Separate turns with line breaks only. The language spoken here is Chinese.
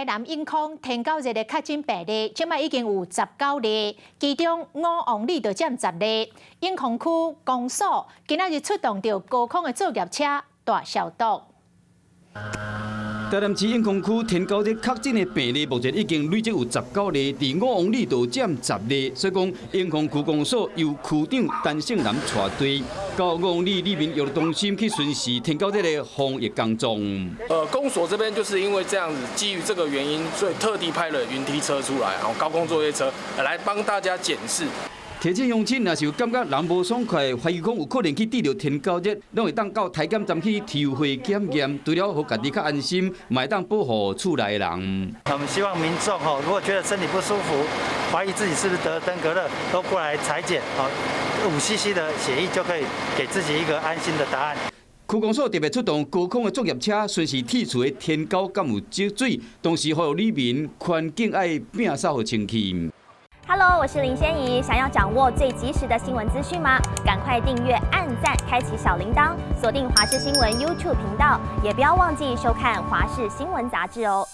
台南永康天狗日的确诊病例，即摆已经有19例，其中5王里就占10例。永康区公所今仔日出动着高空的作业车大消毒。
台南市永康区天狗日确诊的病例，目前已经累积有19例，第5王里就占10例。所以讲，永康区公所由区长陈胜男带队到5王里里面游乐中心去巡视天狗日的防疫工作。
公所这边就是因为这样子，基于这个原因，所以特地派了云梯车出来，然后高空作业车来帮大家检视。
提醒乡亲，若是有感觉人无爽快，怀疑讲有可能去抵着天狗日，拢会当到台检站去抽血检验，除了互家己较安心，嘛会当保护厝内的人。
我们希望民众如果觉得身体不舒服，怀疑自己是不是得登革热，都过来采检，5cc 的血液就可以给自己一个安心的答案。
区公所特别出动高空的作业车，巡视铁厝的天狗敢有积水，同时呼吁里面环境爱摒扫清气。
Hello， 我是林仙怡。想要掌握最及时的新闻资讯吗？赶快订阅、按赞、开启小铃铛，锁定华视新闻 YouTube 频道，也不要忘记收看《华视新闻》杂志哦。